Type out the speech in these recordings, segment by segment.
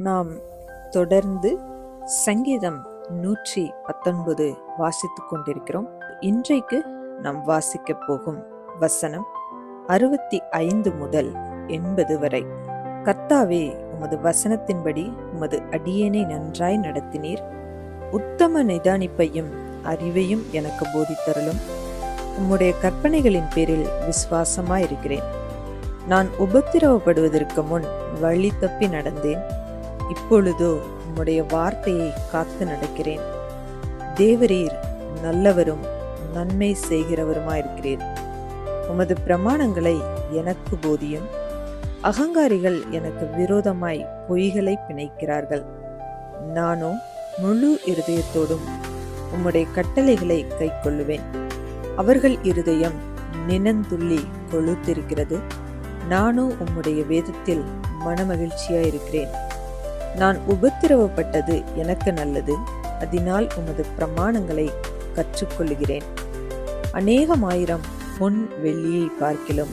நாம் தொடர்ந்து சங்கீதம் 119 வாசித்துக் கொண்டிருக்கிறோம். இன்றைக்கு நாம் வாசிக்க போகும் வசனம் 65 முதல் 80 வரை. கர்த்தாவே, உமது வசனத்தின்படி உமது அடியேனை நன்றாய் நடத்தினீர். உத்தம நிதானிப்பையும் அறிவையும் எனக்கு போதித்தருளும். உம்முடைய கற்பனைகளின் பேரில் விசுவாசமாயிருக்கிறேன். நான் உபத்திரவப்படுவதற்கு முன் வழி தப்பி நடந்தேன். இப்பொழுதோ உம்முடைய வார்த்தையை காத்து நடக்கிறேன். தேவரீர் நல்லவரும் நன்மை செய்கிறவருமாயிருக்கிறீர். உமது பிரமாணங்களை எனக்கு போதியும். அகங்காரிகள் எனக்கு விரோதமாய் பொய்களை பிணைக்கிறார்கள். நானோ முழு இருதயத்தோடும் உம்முடைய கட்டளைகளை கைக்கொள்ளுவேன். அவர்கள் இருதயம் நினந்துள்ளி கொழுத்திருக்கிறது. நானோ உம்முடைய வேதத்தில் மனமகிழ்ச்சியாயிருக்கிறேன். நான் உபத்திரவப்பட்டது எனக்கு நல்லது. அதனால் உமது பிரமாணங்களை கற்றுக்கொள்கிறேன். அநேகமாயிரம் பொன் வெள்ளியை பார்க்கிலும்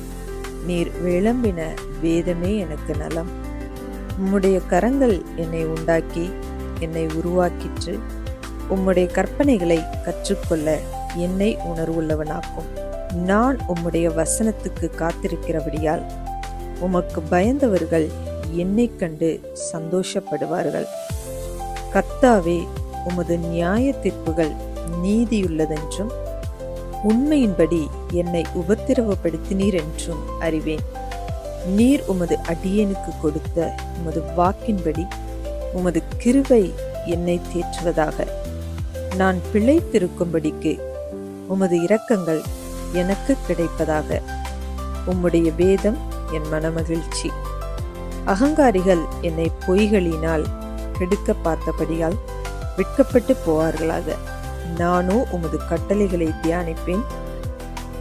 நீர் விளம்பின வேதமே எனக்கு நலம். உம்முடைய கரங்கள் என்னை உண்டாக்கி என்னை உருவாக்கிற்று. உம்முடைய கற்பனைகளை கற்றுக்கொள்ள என்னை உணர்வுள்ளவனாக்கும். நான் உம்முடைய வசனத்துக்கு காத்திருக்கிறபடியால் உமக்கு பயந்தவர்கள் என்னை கண்டு சந்தோஷப்படுவார்கள். கர்த்தாவே, உமது நியாய தீர்ப்புகள் நீதியுள்ளதென்றும் உண்மையின்படி என்னை உபத்திரவப்படுத்தினீர் என்றும் அறிவேன். நீர் உமது அடியேனுக்கு கொடுத்த உமது வாக்கின்படி உமது கிருபை என்னை தேற்றுவதாக. நான் பிழைத்திருக்கும்படிக்கு உமது இரக்கங்கள் எனக்கு கிடைப்பதாக. உம்முடைய வேதம் என் மனமகிழ்ச்சி. அகங்காரிகள் என்னை பொய்களினால் கெடுக்க பார்த்தபடியால் வெட்கப்பட்டு போவார்களாக. நானோ உமது கட்டளைகளை தியானிப்பேன்.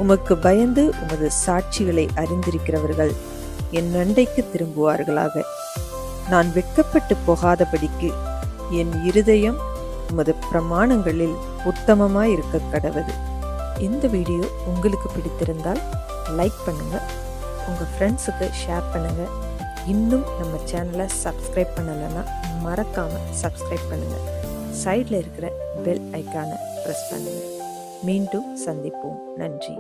உமக்கு பயந்து உமது சாட்சிகளை அறிந்திருக்கிறவர்கள் என் நண்டைக்கு திரும்புவார்களாக. நான் வெட்கப்பட்டு போகாதபடிக்கு என் இருதயம் உமது பிரமாணங்களில் உத்தமமாயிருக்க கடவது. இந்த வீடியோ உங்களுக்கு பிடித்திருந்தால் லைக் பண்ணுங்க, உங்க ஃப்ரெண்ட்ஸுக்கு ஷேர் பண்ணுங்க. இன்னும் நம்ம சேனலை சப்ஸ்கிரைப் பண்ணலைன்னா மறக்காம சப்ஸ்கிரைப் பண்ணுங்க. சைடில் இருக்கிற பெல் ஐக்கானை ப்ரெஸ் பண்ணுங்க. மீண்டும் சந்திப்போம். நன்றி.